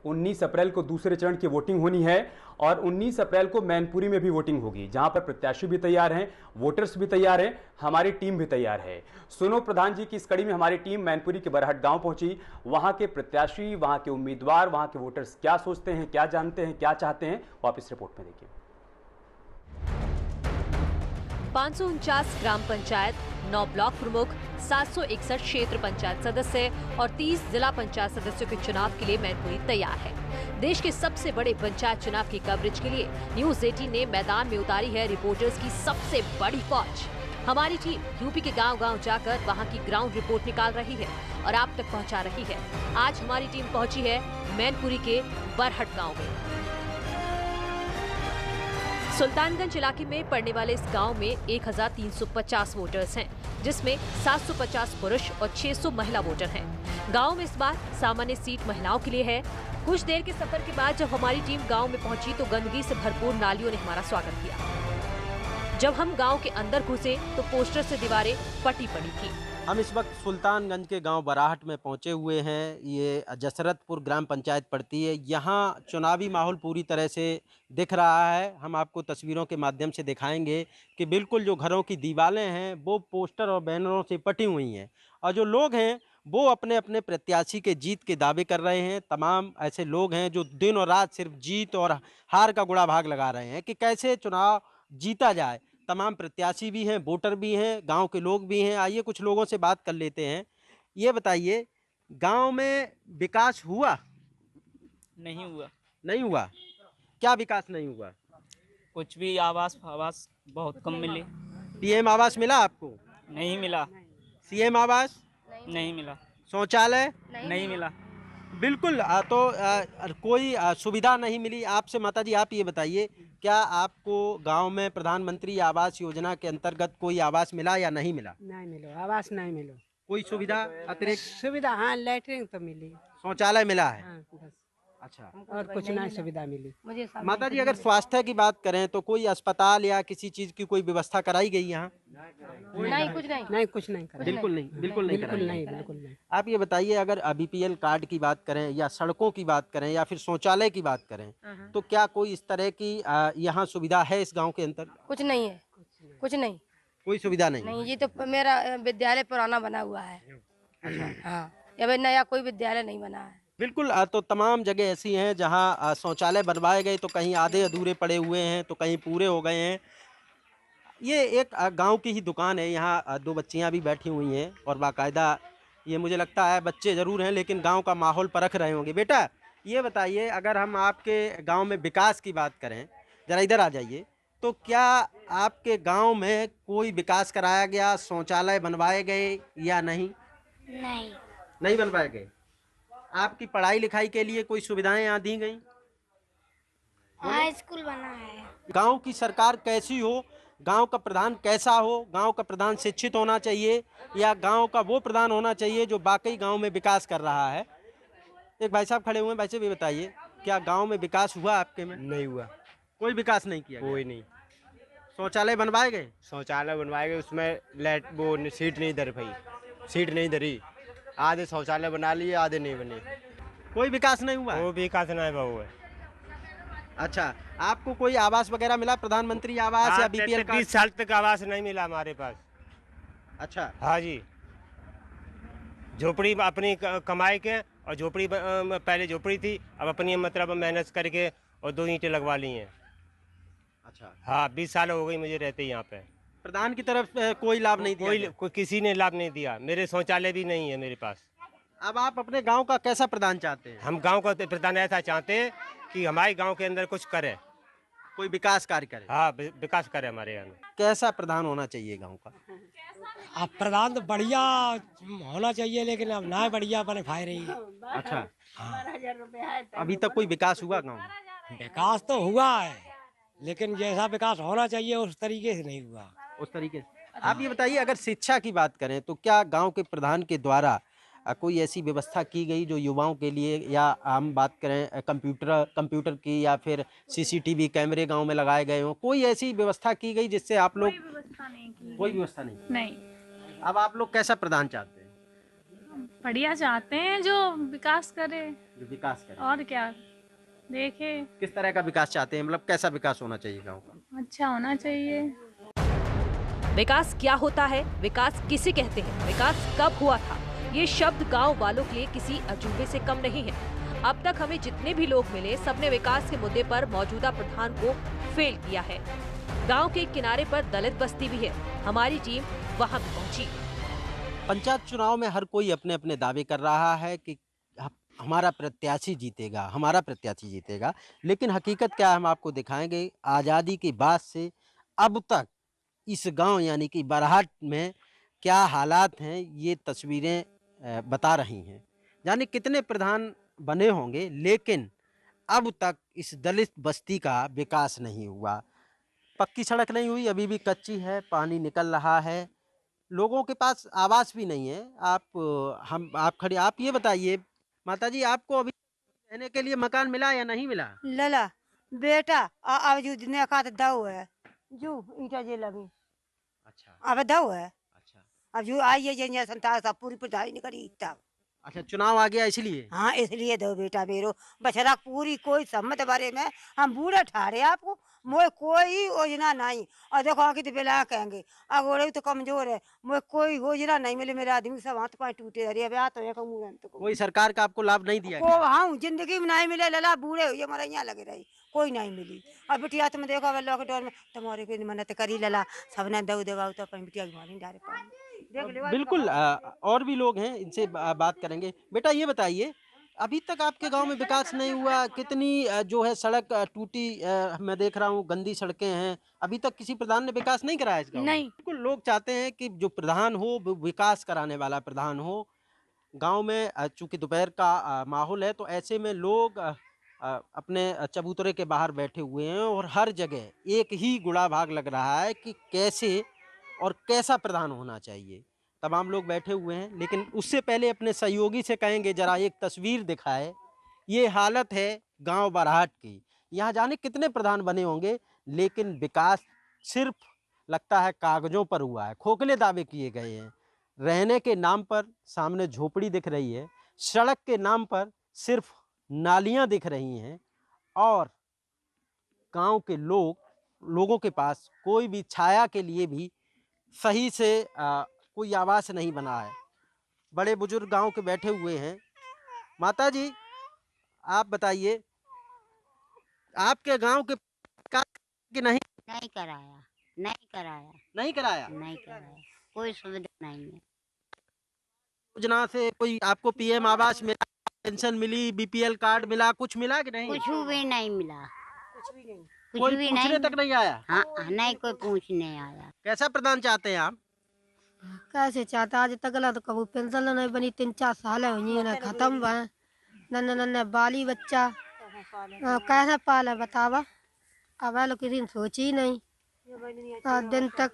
19 अप्रैल को दूसरे चरण की वोटिंग होनी है और 19 अप्रैल को मैनपुरी में भी वोटिंग होगी, जहां पर प्रत्याशी भी तैयार हैं, वोटर्स भी तैयार हैं, हमारी टीम भी तैयार है। सुनो प्रधान जी की इस कड़ी में हमारी टीम मैनपुरी के बरहट गांव पहुंची। वहां के प्रत्याशी, वहां के उम्मीदवार, वहां के वोटर्स क्या सोचते हैं, क्या जानते हैं, क्या चाहते हैं, वो आप इस रिपोर्ट में देखिए। 549 ग्राम पंचायत, 9 ब्लॉक प्रमुख, 761 क्षेत्र पंचायत सदस्य और 30 जिला पंचायत सदस्यों के चुनाव के लिए मैनपुरी तैयार है। देश के सबसे बड़े पंचायत चुनाव की कवरेज के लिए न्यूज 18 ने मैदान में उतारी है रिपोर्टर्स की सबसे बड़ी फौज। हमारी टीम यूपी के गांव-गांव जाकर वहां की ग्राउंड रिपोर्ट निकाल रही है और आप तक पहुंचा रही है। आज हमारी टीम पहुंची है मैनपुरी के बरहट गाँव में। सुल्तानगंज इलाके में पड़ने वाले इस गांव में 1350 वोटर्स हैं, जिसमें 750 पुरुष और 600 महिला वोटर हैं। गांव में इस बार सामान्य सीट महिलाओं के लिए है। कुछ देर के सफर के बाद जब हमारी टीम गांव में पहुंची तो गंदगी से भरपूर नालियों ने हमारा स्वागत किया। जब हम गांव के अंदर घुसे तो पोस्टर से दीवारें पटी पड़ी थी। हम इस वक्त सुल्तानगंज के गांव बराहट में पहुंचे हुए हैं। ये जसरतपुर ग्राम पंचायत पड़ती है। यहाँ चुनावी माहौल पूरी तरह से दिख रहा है। हम आपको तस्वीरों के माध्यम से दिखाएंगे कि बिल्कुल जो घरों की दीवारें हैं वो पोस्टर और बैनरों से पटी हुई हैं और जो लोग हैं वो अपने अपने प्रत्याशी के जीत के दावे कर रहे हैं। तमाम ऐसे लोग हैं जो दिन और रात सिर्फ जीत और हार का गुणा भाग लगा रहे हैं कि कैसे चुनाव जीता जाए। तमाम प्रत्याशी भी हैं, वोटर भी हैं, गांव के लोग भी हैं। आइए कुछ लोगों से बात कर लेते हैं। ये बताइए, गांव में विकास हुआ? नहीं हुआ। नहीं हुआ? क्या विकास नहीं हुआ? कुछ भी आवास बहुत कम मिले। पीएम आवास मिला आपको? नहीं मिला। सीएम आवास? नहीं मिला। शौचालय? नहीं मिला। बिल्कुल। कोई सुविधा नहीं मिली आपसे। माता जी आप ये बताइए, क्या आपको गांव में प्रधानमंत्री आवास योजना के अंतर्गत कोई आवास मिला या नहीं मिला? नहीं मिलो, आवास नहीं मिलो। कोई सुविधा अतिरिक्त? सुविधा हाँ, लैट्रिन तो मिली। शौचालय मिला है? हाँ, बस। अच्छा, और कुछ नहीं सुविधा मिली। माता जी अगर स्वास्थ्य की बात करें तो कोई अस्पताल या किसी चीज की कोई व्यवस्था कराई गई यहाँ? नहीं, कुछ नहीं। नहीं, कुछ नहीं करा। बिल्कुल नहीं, बिल्कुल नहीं बिल्कुल कराई नहीं, गई। बिल्कुल नहीं। आप ये बताइए, अगर बीपीएल कार्ड की बात करें या सड़कों की बात करें या फिर शौचालय की बात करें तो क्या कोई इस तरह की यहाँ सुविधा है इस गांव के अंदर? कुछ नहीं है, कुछ नहीं। कोई सुविधा नहीं? नहीं, ये तो मेरा विद्यालय पुराना बना हुआ है। हाँ, अभी नया कोई विद्यालय नहीं बना है। बिल्कुल। तो तमाम जगह ऐसी हैं जहां शौचालय बनवाए गए तो कहीं आधे अधूरे पड़े हुए हैं तो कहीं पूरे हो गए हैं। ये एक गांव की ही दुकान है। यहाँ दो बच्चियां भी बैठी हुई हैं और बाकायदा ये मुझे लगता है बच्चे ज़रूर हैं लेकिन गांव का माहौल परख रहे होंगे। बेटा ये बताइए, अगर हम आपके गांव में विकास की बात करें, ज़रा इधर आ जाइए, तो क्या आपके गांव में कोई विकास कराया गया, शौचालय बनवाए गए या नहीं? नहीं बनवाए गए। आपकी पढ़ाई लिखाई के लिए कोई सुविधाएं यहाँ दी गई? हाँ, स्कूल बना है। गांव की सरकार कैसी हो, गांव का प्रधान कैसा हो? गांव का प्रधान शिक्षित होना चाहिए या गांव का वो प्रधान होना चाहिए जो वाकई गांव में विकास कर रहा है? एक भाई साहब खड़े हुए हैं, भाई साहब ये बताइए, क्या गांव में विकास हुआ आपके में? नहीं हुआ। कोई विकास नहीं किया? कोई नहीं। शौचालय बनवाए गए? शौचालय बनवाए गए, उसमें सीट नहीं धर भाई, सीट नहीं धरी। आधे शौचालय बना लिए, आधे नहीं बने। कोई विकास नहीं हुआ? वो विकास नहीं हुआ है। अच्छा, आपको कोई आवास वगैरह मिला, प्रधानमंत्री आवास या बीपीएल कार्ड? 20 साल तक आवास नहीं मिला हमारे पास। अच्छा। हाँ जी, झोपड़ी अपनी कमाई के, और झोपड़ी पहले झोपड़ी थी, अब अपनी मतलब मेहनत करके और 2 ईंटें लगवा ली हैं। अच्छा। हाँ, 20 साल हो गई मुझे रहते यहाँ पे। प्रधान की तरफ कोई लाभ नहीं दिया? कोई किसी ने लाभ नहीं दिया। मेरे शौचालय भी नहीं है मेरे पास। अब आप अपने गांव का कैसा प्रधान चाहते हैं? हम गांव का प्रधान ऐसा चाहते हैं कि हमारे गांव के अंदर कुछ करे, कोई विकास कार्य करे। हाँ, विकास करे हमारे यहाँ में। कैसा प्रधान होना चाहिए गांव का? अब प्रधान तो बढ़िया होना चाहिए लेकिन अब ना बढ़िया बने फाय रही है। अच्छा। अभी तक कोई विकास हुआ गांव में? विकास तो हुआ है लेकिन जैसा विकास होना चाहिए उस तरीके से नहीं हुआ। उस तरीके से आप ये बताइए, अगर शिक्षा की बात करें तो क्या गांव के प्रधान के द्वारा कोई ऐसी व्यवस्था की गई जो युवाओं के लिए, या हम बात करें कंप्यूटर की या फिर सीसीटीवी कैमरे गांव में लगाए गए हों, कोई ऐसी व्यवस्था की गई जिससे आप लोग? कोई व्यवस्था नहीं की। कोई व्यवस्था नहीं। नहीं। अब आप लोग कैसा प्रधान चाहते हैं? बढ़िया चाहते हैं, जो विकास करे जो विकास करे। और क्या देखे। किस तरह का विकास चाहते हैं, मतलब कैसा विकास होना चाहिए गांव का? अच्छा होना चाहिए। विकास क्या होता है, विकास किसे कहते हैं, विकास कब हुआ था, ये शब्द गांव वालों के लिए किसी अजूबे से कम नहीं है। अब तक हमें जितने भी लोग मिले, सबने विकास के मुद्दे पर मौजूदा प्रधान को फेल किया है। गांव के किनारे पर दलित बस्ती भी है, हमारी टीम वहां भी पहुंची। पंचायत चुनाव में हर कोई अपने अपने दावे कर रहा है कि हमारा प्रत्याशी जीतेगा, हमारा प्रत्याशी जीतेगा, लेकिन हकीकत क्या है हम आपको दिखाएंगे। आज़ादी के बाद से अब तक इस गांव यानी कि बरहाट में क्या हालात हैं, ये तस्वीरें बता रही हैं। यानी कितने प्रधान बने होंगे, लेकिन अब तक इस दलित बस्ती का विकास नहीं हुआ। पक्की सड़क नहीं हुई, अभी भी कच्ची है, पानी निकल रहा है, लोगों के पास आवास भी नहीं है। आप खड़े, आप ये बताइए माता जी, आपको अभी रहने के लिए मकान मिला या नहीं मिला? लला बेटा अब जो ने का दाऊ है जो ईटा जे लगी। अच्छा, अब दाऊ है। अच्छा, अब जो आई है जे संता सब पूरी पढ़ाई नहीं करी तब। अच्छा, चुनाव आ गया इसलिए? हाँ इसलिए दो बेटा मेरो बछड़ा पूरी कोई सम्मत बारे में हम बूढ़े ठाड़े आपको मोए कोई योजना नहीं। और देखो आगे तो बेला कहेंगे अगोड़े तो कमजोर है, मोए कोई योजना नहीं मिले, मेरे आदमी सब हाथ पाँव टूटे अरे अब तो एक कोई सरकार का आपको लाभ नहीं दिया? को हाँ जिंदगी में नहीं मिले लला बूढ़े हुए हमारे यहाँ लगे रही कोई नहीं मिली। और बिटिया तुम देखो लॉकडाउन में तुम्हारे को मन्नत करी लला सबने दऊ देवाऊ तो अपन बिटिया मारी डारे पानी। बिल्कुल, और भी लोग हैं, इनसे बात करेंगे। बेटा ये बताइए, अभी तक आपके गांव में विकास नहीं हुआ, कितनी जो है सड़क टूटी, मैं देख रहा हूँ गंदी सड़कें हैं, अभी तक किसी प्रधान ने विकास नहीं कराया इस गांव में? नहीं। बिल्कुल, लोग चाहते हैं कि जो प्रधान हो वो विकास कराने वाला प्रधान हो। गांव में चूंकि दोपहर का माहौल है, तो ऐसे में लोग अपने चबूतरे के बाहर बैठे हुए हैं और हर जगह एक ही गुड़ा भाग लग रहा है कि कैसे और कैसा प्रधान होना चाहिए। तमाम लोग बैठे हुए हैं, लेकिन उससे पहले अपने सहयोगी से कहेंगे जरा एक तस्वीर दिखाए। ये हालत है गांव बरहाट की। यहाँ जाने कितने प्रधान बने होंगे, लेकिन विकास सिर्फ लगता है कागजों पर हुआ है, खोखले दावे किए गए हैं। रहने के नाम पर सामने झोपड़ी दिख रही है, सड़क के नाम पर सिर्फ नालियां दिख रही हैं, और गांव के लोगों के पास कोई भी छाया के लिए भी सही से कोई आवास नहीं बना है। बड़े बुजुर्ग गांव के बैठे हुए हैं। माता जी आप बताइए, आपके गांव के कि नहीं? नहीं कराया, नहीं कराया, नहीं कराया, नहीं कराया, कोई सुविधा नहीं है। योजना से कोई आपको पीएम आवास मिला, पेंशन मिली, बीपीएल कार्ड मिला, कुछ मिला कि नहीं? कुछ भी नहीं मिला, कुछ भी नहीं, कोई पूछने तक नहीं आया? हाँ नहीं, कोई पूछने आया। कैसा प्रधान चाहते हैं आप? कैसे चाहता आज तक तो कभी पेंशन नहीं बनी, 3-4 साल हुई खत्म है। नन्हे नन्हे बाली बच्चा कैसे पाले बतावा। अब लोग किसी ने सोची ही नहीं, दिन तक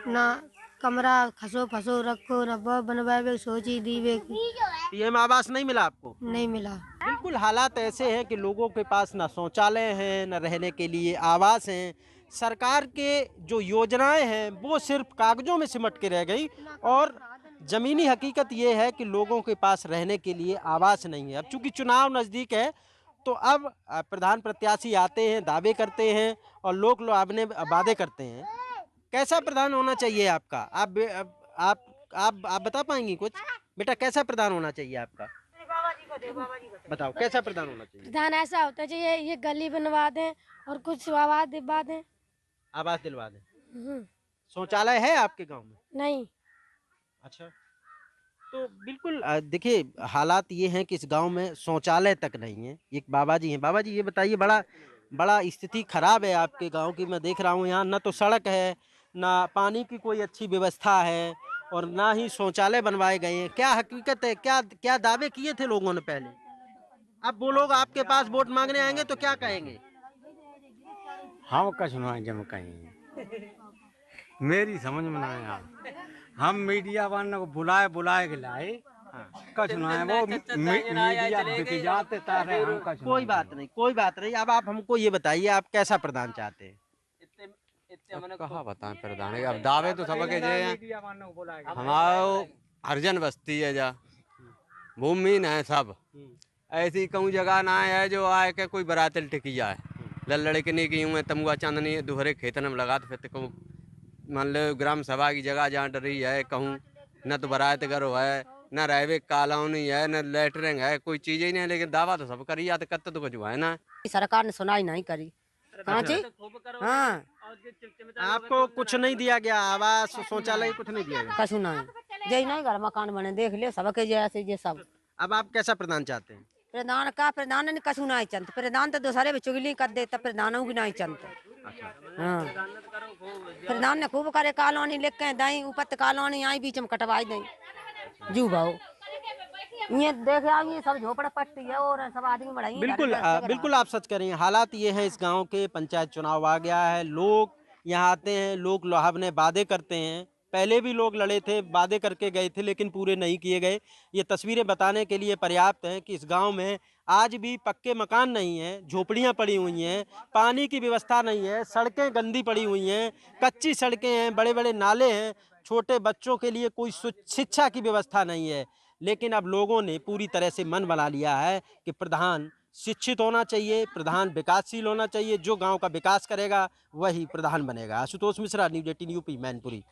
ना कमरा खसो फसो रखो न बनवावे सोची दीवे। पीएम आवास नहीं मिला आपको? नहीं मिला। बिल्कुल, हालात ऐसे हैं कि लोगों के पास न शौचालय हैं, न रहने के लिए आवास हैं। सरकार के जो योजनाएं हैं वो सिर्फ कागजों में सिमट के रह गई, और ज़मीनी हकीकत ये है कि लोगों के पास रहने के लिए आवास नहीं है। अब चूंकि चुनाव नज़दीक है, तो अब प्रधान प्रत्याशी आते हैं, दावे करते हैं, और लोग अपने वादे करते हैं। कैसा प्रधान होना चाहिए आपका? आप बता पाएंगी कुछ? बेटा कैसा प्रधान होना चाहिए आपका? बताओ कैसा प्रधान होना चाहिए? प्रधान ऐसा होता चाहिए ये गली बनवा दें और कुछ आवाज दिलवा दें। आवास दिलवा दें। शौचालय है आपके गांव में? नहीं। अच्छा, तो बिल्कुल देखिए हालात ये हैं कि इस गांव में शौचालय तक नहीं है। एक बाबा जी हैं। बाबा जी ये बताइए, बड़ा स्थिति खराब है आपके गांव की। मैं देख रहा हूँ यहाँ ना तो सड़क है, ना पानी की कोई अच्छी व्यवस्था है, और ना ही शौचालय बनवाए गए हैं। क्या हकीकत है? क्या दावे किए थे लोगों ने पहले? अब वो लोग आपके पास वोट मांगने आएंगे तो क्या कहेंगे? हम कहीं जम कहेंगे, मेरी समझ में ना आया। हम मीडिया वालों को बुलाए के लाए, कछ ना है वो मीडिया बिक जाते तारे। हम कछ कोई बात नहीं। अब आप हमको ये बताइए, आप कैसा प्रधान चाहते हैं? कहा बताएं प्रधान, अब दावे तो सबके जे हैं। हमारो हरिजन बस्ती है जा, भूमिहीन है सब। ऐसी कहूँ जगह ना है जो आए के कोई बरातल टिकी जाए। लल्लड़ के नहीं की हूँ तमुआ चांदनी दोहरे खेतन में लगा तो फिर कहूँ मान लो ग्राम सभा की जगह जहाँ डरी है, कहूँ न तो बरात घरों है, न रहवे कॉलोनी है, न लेटरिंग है, कोई चीज ही नहीं है। लेकिन दावा तो सब करी तो कत्त तो कुछ है ना। सरकार ने सुनाई नहीं करी। हाँ, आपको कुछ नहीं दिया गया, आवास शौचालय कुछ नहीं दिया गया? कछु नहीं, जय नहीं घर मकान बने देख ले सबके जैसे ये सब। अब आप कैसा प्रधान चाहते हैं? प्रधान का प्रधान ने कछु नहीं चलते, प्रधान तो दूसरे भी चुगली कर देता, प्रधानों की नहीं चलते। हाँ, प्रधान ने खूब करे कॉलोनी लिख के दई ऊपर कॉलोनी आई बीच में कटवाई दई जू भाव ये देखे ये सब झोपड़ा पट्टी है और सब आदमी बढ़ाई। बिल्कुल बिल्कुल आप सच कह रही हैं। हालात ये हैं इस गांव के, पंचायत चुनाव आ गया है, लोग यहाँ आते हैं, लोग लुहावने वादे करते हैं। पहले भी लोग लड़े थे, वादे करके गए थे लेकिन पूरे नहीं किए गए। ये तस्वीरें बताने के लिए पर्याप्त हैं कि इस गांव में आज भी पक्के मकान नहीं हैं, झोपड़ियां पड़ी हुई हैं, पानी की व्यवस्था नहीं है, सड़कें गंदी पड़ी हुई हैं, कच्ची सड़कें हैं, बड़े बड़े नाले हैं, छोटे बच्चों के लिए कोई शिक्षा की व्यवस्था नहीं है। लेकिन अब लोगों ने पूरी तरह से मन बना लिया है कि प्रधान शिक्षित होना चाहिए, प्रधान विकासशील होना चाहिए, जो गाँव का विकास करेगा वही प्रधान बनेगा। Ashutosh Mishra, news 18 UP, Mainpuri.